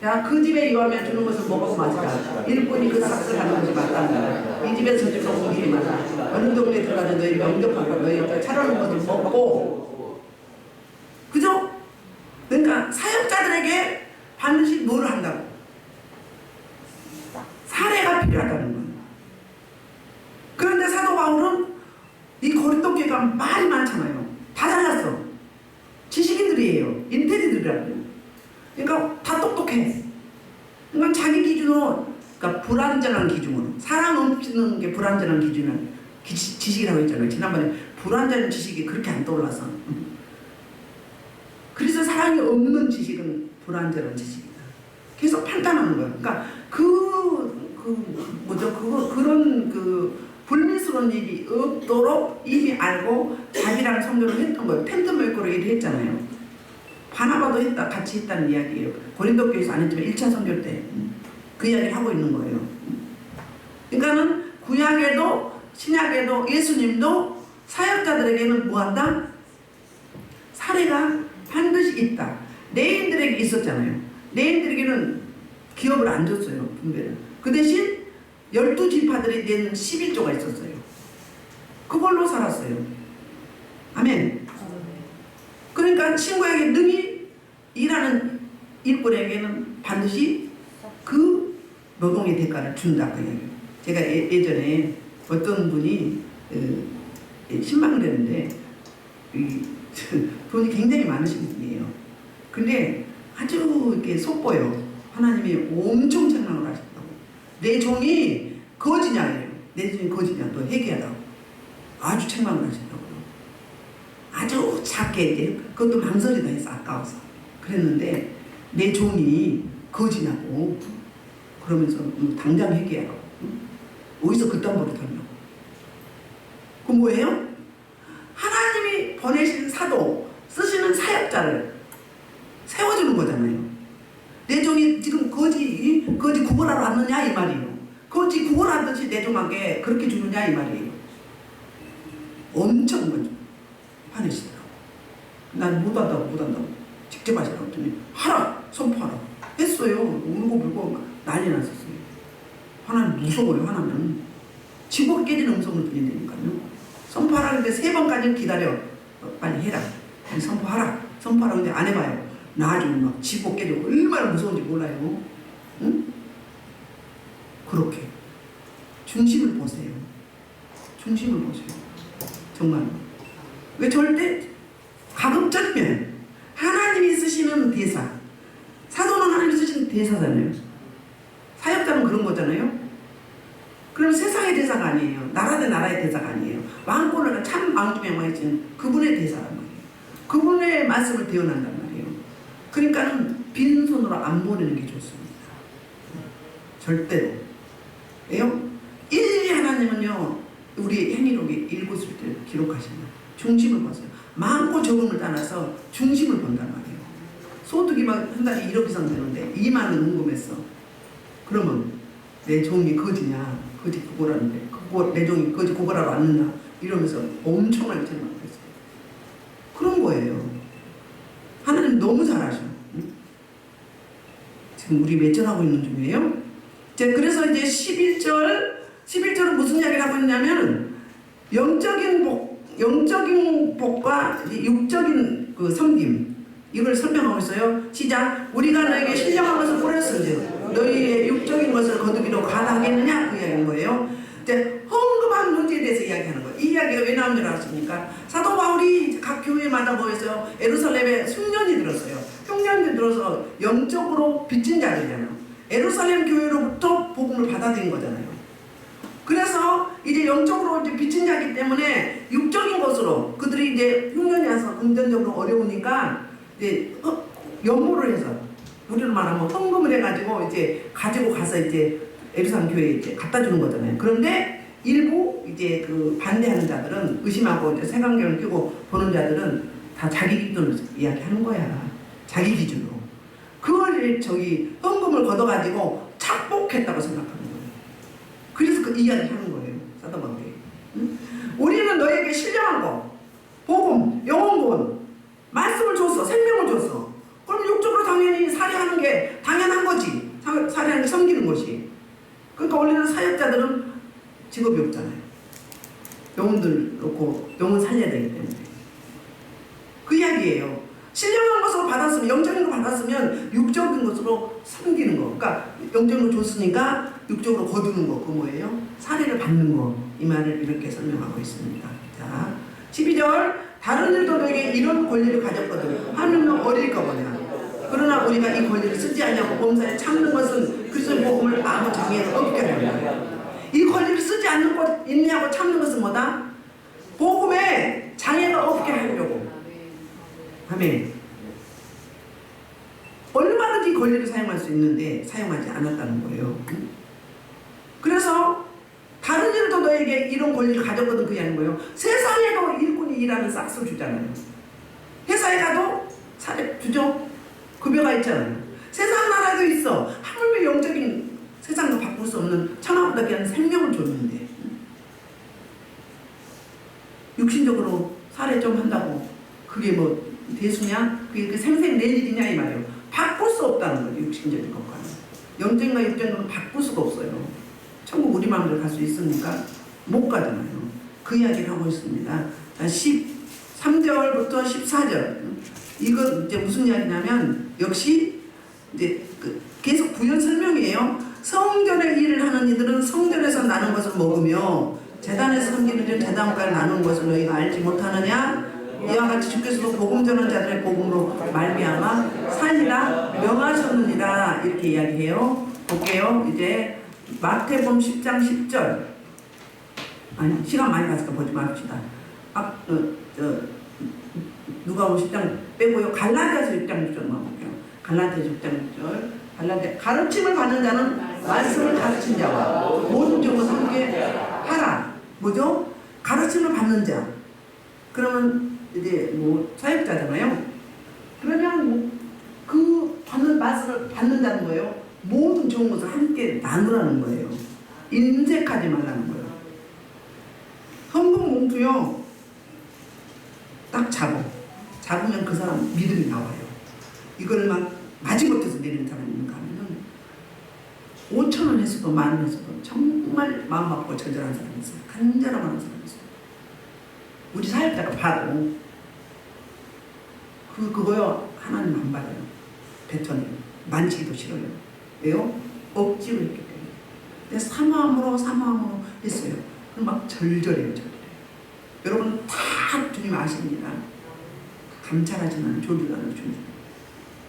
야, 그 집에 요하면 주는 것을 먹고 마시라. 일꾼이 그 삭을 하는 것이 마땅하다. 이 집에서 저 집에 옮기지 마라. 어느 동네에 들어가는 너희 명접하고 너희 차려놓은 것을 먹고. 그죠? 그러니까 사역자들에게 반드시 뭘 한다고? 사례가 필요하다는 거예요. 그런데 사도 바울은 이 고린도 교회가 말이 많잖아요. 다 잘났어. 지식인들이에요. 인텔리들이라고요. 그러니까 다 똑똑해. 그러니까 자기 기준으로, 그러니까 불완전한 기준으로, 사람 넘치는 게 불완전한 기준은 지식이라고 했잖아요. 지난번에 불완전한 지식이 그렇게 안 떠올라서. 그래서 사람이 없는 지식은 불완전한 지식이다. 계속 판단하는 거예요. 그러니까 그런 불미스러운 일이 없도록 이미 알고 자기랑 성교를 했던 거예요. 텐트 메이커로 일을 했잖아요. 바나바도 했다, 같이 했다는 이야기예요. 고린도 교회에서 안 했지만 1차 선교 때 그 이야기를 하고 있는 거예요. 그러니까는 구약에도 신약에도 예수님도 사역자들에게는 뭐한다? 사례가 있다. 레인들에게 있었잖아요. 레인들에게는 기업을 안 줬어요. 분배를. 그 대신 12지파들이 낸 11조가 있었어요. 그걸로 살았어요. 아멘. 그러니까 친구에게 능히 일하는 일꾼에게는 반드시 그 노동의 대가를 준다. 그 얘기예요. 제가 예전에 어떤 분이 신방되는데 돈이 굉장히 많으신 분이에요. 근데 아주 이렇게 속보여. 하나님이 엄청 책망을 하셨다고. 내 종이 거지냐예요. 내 종이 거지냐. 너 회개하라고. 아주 책망을 하셨다고요. 아주 작게 이제 그것도 망설이다 해서 아까워서 그랬는데 내 종이 거지냐고. 그러면서 당장 회개하라고. 어디서 그딴 버릇 하냐고. 그건 뭐예요? 하나님이 보내신 사도 쓰시는 사역자를 세워주는 거잖아요. 내 종이 지금 거지 구걸하러 왔느냐 이 말이에요. 거지 구걸하듯이 내 종에게 그렇게 주느냐 이 말이에요. 엄청 먼저 화내시더라고. 난 못한다고 직접 하시라고 했더니 하라 선포하라 했어요. 울고 불고 난리 났었어요. 하나님 무서워요. 하나는 지옥 깨지는 음성을 들린다니까요. 선포하라는데 3번까지는 기다려. 빨리 해라. 빨리 선포하라. 선포하라고 근데 안 해봐요. 나중에 막 지옥 깨지고 얼마나 무서운지 몰라요. 응? 그렇게 중심을 보세요. 중심을 보세요. 정말. 왜 절대 가급적이면 하나님이 쓰시는 대사. 사도는 하나님이 쓰시는 대사잖아요. 사역자는 그런 거잖아요. 그럼 세상의 대사가 아니에요. 나라 대 나라의 대사가 아니에요. 왕권을 참 왕중명망이신 그분의 대사란 말이에요. 그분의 말씀을 대언한단 말이에요. 그러니까는 빈손으로 안 보내는 게 좋습니다. 절대로. 왜요? 일일이 하나님은요 우리 행위록에 읽었을 때 기록하시는 중심을 보세요. 많고 적음을 따라서 중심을 본단 말이에요. 소득이 막 한 달에 1억 이상 되는데 2만 원 궁금했어. 그러면 내 종이 거지냐? 거지 구걸하는데 내 종이 거지 구걸하러 왔느냐? 이러면서 엄청나게 책망했어요. 그런 거예요. 하나님 너무 잘하셔. 응? 지금 우리 몇 절 하고 있는 중이에요? 그래서 이제 11절은 무슨 이야기를 하고 있냐면 영적인 복과 육적인 그 섬김 이걸 설명하고 있어요. 시작. 우리가 너에게 신령한 것을 뿌렸은즉 너희의 육적인 것을 거두기로 가능하겠느냐 그 이야기인 거예요. 이제 헌금한 문제에 대해서 이야기하는 거예요. 이 이야기가 왜 나온 줄 아십니까? 사도 바울이 각 교회마다 모여서 예루살렘에 흉년이 들었어요. 흉년이 들어서 영적으로 빚진 자들이잖아요. 예루살렘 교회로부터 복음을 받아들인 거잖아요. 그래서 이제 영적으로 이제 빚진 자이기 때문에 육적인 것으로 그들이 이제 흉년이 와서 금전적으로 어려우니까 이제 연모를 해서 우리로 말하면 헌금을 해가지고 이제 가지고 가서 이제 예루살렘 교회에 이제 갖다 주는 거잖아요. 그런데 일부 이제 그 반대하는 자들은 의심하고 이제 색안경을 끼고 보는 자들은 다 자기 기준으로 이야기하는 거야. 자기 기준으로. 그걸 헌금을 걷어가지고 착복했다고 생각하는 거예요. 그래서 그 이야기 하는 거예요. 사도 바울이. 응? 우리는 너에게 신령한 거, 복음, 영혼구원, 말씀을 줬어. 생명을 줬어. 그럼 육적으로 당연히 살해하는 게 당연한 거지. 살해하는 게 섬기는 것이. 그러니까 원래는 사역자들은 직업이 없잖아요. 영혼들 놓고 영혼 살려야 되기 때문에. 그 이야기예요. 신령한 것으로 받았으면, 영적인 거 받았으면 육적인 것으로 섬기는 거. 그러니까 영적으로 줬으니까 육적으로 거두는 거. 그 뭐예요? 살해를 받는 거. 이 말을 이렇게 설명하고 있습니다. 자, 12절. 다른 일도 너에게 이런 권리를 가졌거든. 하느는 어릴까 보냐. 그러나 우리가 이 권리를 쓰지 않냐고 범사에 참는 것은 그리스도의 복음을 아무 장애를 없게 하는 거예요. 이 권리를 쓰지 않는 것 인내하고 참는 것은 뭐다? 복음에 장애가 없게 하려고. 아멘. 얼마든지 권리를 사용할 수 있는데 사용하지 않았다는 거예요. 그래서 다른 일도 너에게 이런 권리를 가졌거든 그게 아닌 거예요. 세상에도 일꾼이 일하는 싹스를 주잖아요. 회사에 가도 사례 주죠. 급여가 있잖아요. 세상 나라에도 있어. 하물며 영적인 세상과 바꿀 수 없는 천하보다 귀한 생명을 줬는데 육신적으로 살해 좀 한다고 그게 뭐 대수냐? 그게 생생 낼 일이냐 이 말이에요. 바꿀 수 없다는 거예요. 육신적인 것과는. 영적인과 육적인 바꿀 수가 없어요. 천국 우리 마음대로 갈 수 있습니까? 못 가잖아요. 그 이야기를 하고 있습니다. 13절부터 14절. 이거 이제 무슨 이야기냐면 역시 이제 계속 부연 설명이에요. 성전의 일을 하는 이들은 성전에서 나는 것을 먹으며 제단에서 섬기는 이들은 제단과를 나누는 것을 너희가 알지 못하느냐? 이와 같이 주께서도 복음 전하는 자들의 복음으로 말미암아 살리라 명하셨느니라 이렇게 이야기해요. 볼게요. 이제 마태복음 10장 10절. 아니 시간 많이 갔으니까 보지 맙시다. 누가복음 10장 빼고요. 갈라디아서 6장 6절만 볼게요. 갈라디아서 6장 6절. 가르침을 받는 자는 말씀을 가르친 자와 모든 종을 함께 하라. 뭐죠? 가르침을 받는 자. 그러면 이제 뭐 사역자잖아요. 그러면 그 받는 말씀을 받는 자는 거예요. 모든 좋은 것을 함께 나누라는 거예요. 인색하지 말라는 거예요. 헌금 봉투요. 딱 잡으면 그 사람 믿음이 나와요. 이거를 막 마지못해서 내리는 사람이 있는가 하면은 5,000원 했어도 10,000원 했어도 정말 마음 아프고 절절한 사람이 있어요. 간절함 하는 사람이 있어요. 우리 사역자가 바로 그거요. 하나님 안 받아요. 뱉어내요. 만지기도 싫어요. 왜요? 억지로 했기 때문에. 근데 사모함으로 했어요. 그럼 막 절절해요. 여러분 다 주님 아십니다. 감찰하지만 졸지도 않아요.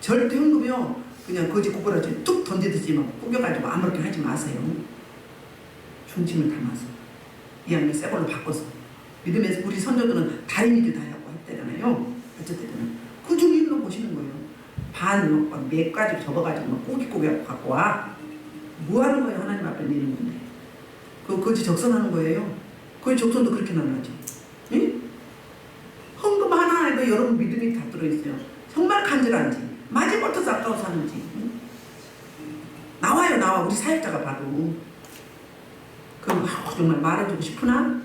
절대 헌금이요. 그냥 거지 구부러지 툭 던지듯이 막 꾸겨가지고 아무렇게 하지 마세요. 중심을 담아서 이 양을 새 걸로 바꿔서 믿음에서 우리 선조들은 다리미도 다 하고 했대잖아요. 어쨌든 그 중에 일로 보시는 거예요. 몇 가지 접어가지고 막 꾸깃꾸깃 갖고 와. 뭐 하는 거예요? 하나님 앞에 내는 건데. 그 거지 적선하는 거예요. 거지 적선도 그렇게 나눠야지. 응? 헌금 하나에도 여러분 믿음이 다 들어있어요. 정말 간절한지 마지못해서 아까워서 하는지. 응? 나와 우리 사역자가 봐도. 그럼 정말 말해주고 싶으나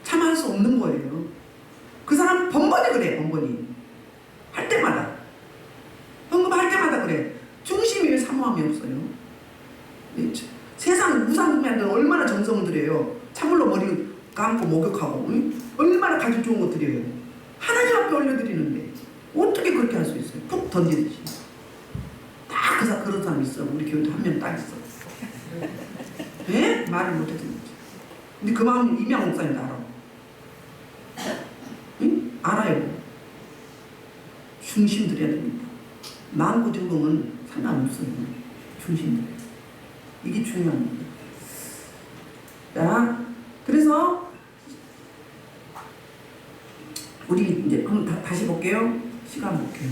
참할 수 없는 거예요. 그 사람 번번이 그래. 번번이 할 때마다 헌금할 때마다 그래. 중심이 왜 사모함이 없어요? 세상 우상국민들 얼마나 정성을 들여요. 차물로 머리 감고 목욕하고 응? 얼마나 가죽 좋은 거 드려요. 하나님 앞에 올려드리는데 어떻게 그렇게 할 수 있어요? 푹 던지듯이. 다 그런 사람 있어. 우리 교회도 한 명 딱 있어. 왜? 말을 못해서 그렇지. 근데 그 마음 이명 목사님도 알아. 응? 알아요. 중심 들여야 됩니다. 마음고 적응은 상관없어요. 중심 들여야 돼요. 이게 중요합니다. 자, 그래서 우리 이제 한번 다시 볼게요. 시간 볼게요.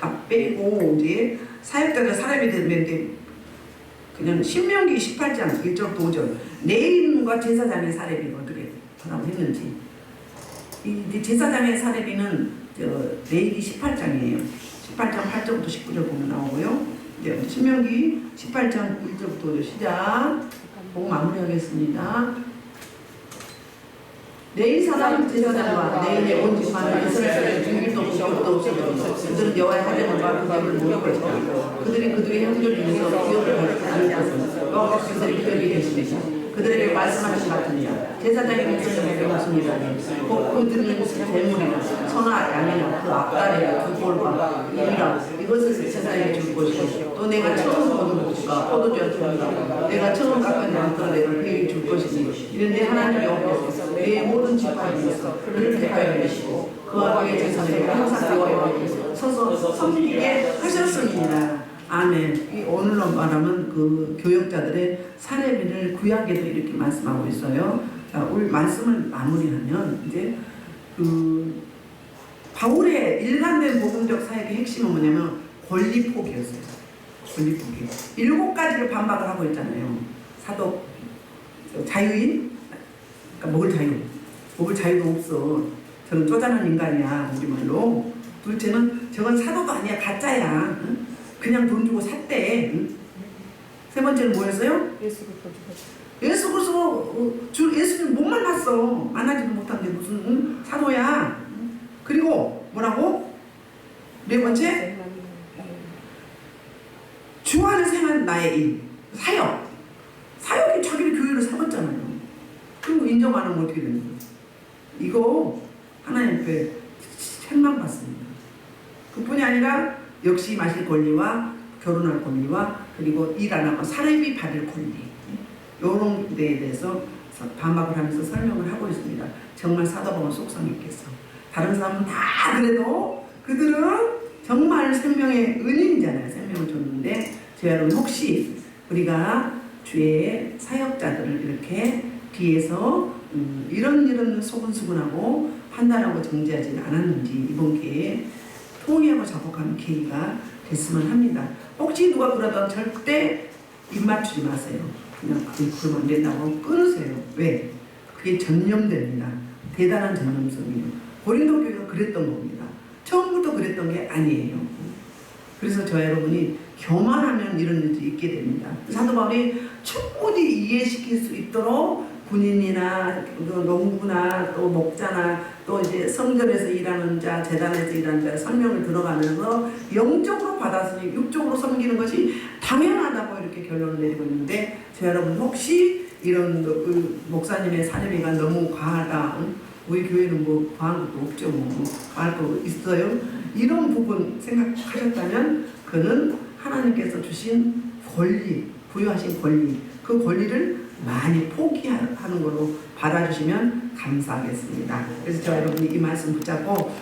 다 빼고 이제 사역자가 사람이 되는데 그냥 신명기 18장 1절부터 5절 레인과 제사장의 사례비를 어떻게 하라고 했는지. 이 제사장의 사례비는 레이기 18장이에요. 18장 8절부터 19절 보면 나오고요. 이제 신명기 18장 1절부터 5절 시작. 보고 마무리하겠습니다. 레이 사람 제사장과 레이의 온 집안을 이스라엘의 중일도 없이도 없이 그들은 여호와의 하나님과 그들을 모을 것이다. 그들이 그들의 형제 중에서 기업을 가지고 아는 것은 여호와께서 그들의 기업이 되시니까 그들에게 말씀하신 같으니라. 제사장의 목소리를 배웠습니다. 그들은 재물이나 소나 양이나 그 앞다리나 두 볼과 입이라 이것을 제사장에게 줄 것이고 또 내가 처음 거둔 것과 포도주와 종이라 내가 처음 깎은 양털 내가 그에게 줄 것이니 이런데 하나님 여호와께서 내 모든 지파에 있어 그를 대하여 내시고 그와 그의 제사장에게 항상 여호와께서 서서 섬기게 하셨습니다. 아멘. 이 오늘로 말하면 그 교역자들의 사례비를 구약에도 이렇게 말씀하고 있어요. 자, 오늘 말씀을 마무리하면 이제 그 바울의 일관된 복음적 사역의 핵심은 뭐냐면 권리 포기였어요. 권리 포기. 7가지를 반박을 하고 있잖아요. 사도 자유인, 그러니까 먹을 자유도 없어. 저는 쪼잔한 인간이야 우리말로. 둘째는 저건 사도도 아니야 가짜야. 응? 그냥 돈 주고 샀대. 응? 세 번째는 뭐였어요? 예수를 거주하지. 예수 그리스도 주 예수님 못 만났어. 만나지도 못한 게 무슨 사도야. 그리고 뭐라고? 네 번째, 주 안에서 행한 나의 일, 사역. 사역이 자기를 교회로 삼았잖아요. 그리고 인정 안 하면 어떻게 되는 거예요? 이거 하나님 앞에 책망받습니다. 그뿐이 아니라 역시 마실 권리와 결혼할 권리와 그리고 일 안 하고 사례비 받을 권리, 이런 데에 대해서 반박을 하면서 설명을 하고 있습니다. 정말 사도 바울 속상했겠어. 다른 사람은 다 그래도 그들은 정말 생명의 은인이잖아요. 생명을 줬는데 저 여러분 혹시 우리가 주의 사역자들을 이렇게 뒤에서 이런 소근소근하고 판단하고 정죄하지 않았는지 이번 기회에 통의하고 자복하는 계기가 됐으면 합니다. 혹시 누가 그러다 절대 입 맞추지 마세요. 그냥 그러면 안 된다고 끊으세요. 왜? 그게 전념됩니다. 대단한 전념성이에요. 고린도 교회가 그랬던 겁니다. 처음부터 그랬던 게 아니에요. 그래서 저 여러분이 교만하면 이런 일도 있게 됩니다. 사도 바울이 충분히 이해시킬 수 있도록 군인이나 농부나 또 목자나 또 이제 성전에서 일하는 자, 재단에서 일하는 자 설명을 들어가면서 영적으로 받았으니 육적으로 섬기는 것이 당연하다고 이렇게 결론을 내리고 있는데 저 여러분 혹시 이런 목사님의 사례비가 너무 과하다, 우리 교회는 뭐 과한 것도 없죠, 뭐 과할 거 있어요? 이런 부분 생각하셨다면 그는 하나님께서 주신 권리, 부여하신 권리, 그 권리를 많이 포기하는 걸로 받아주시면 감사하겠습니다. 그래서 저 여러분이 이 말씀 붙잡고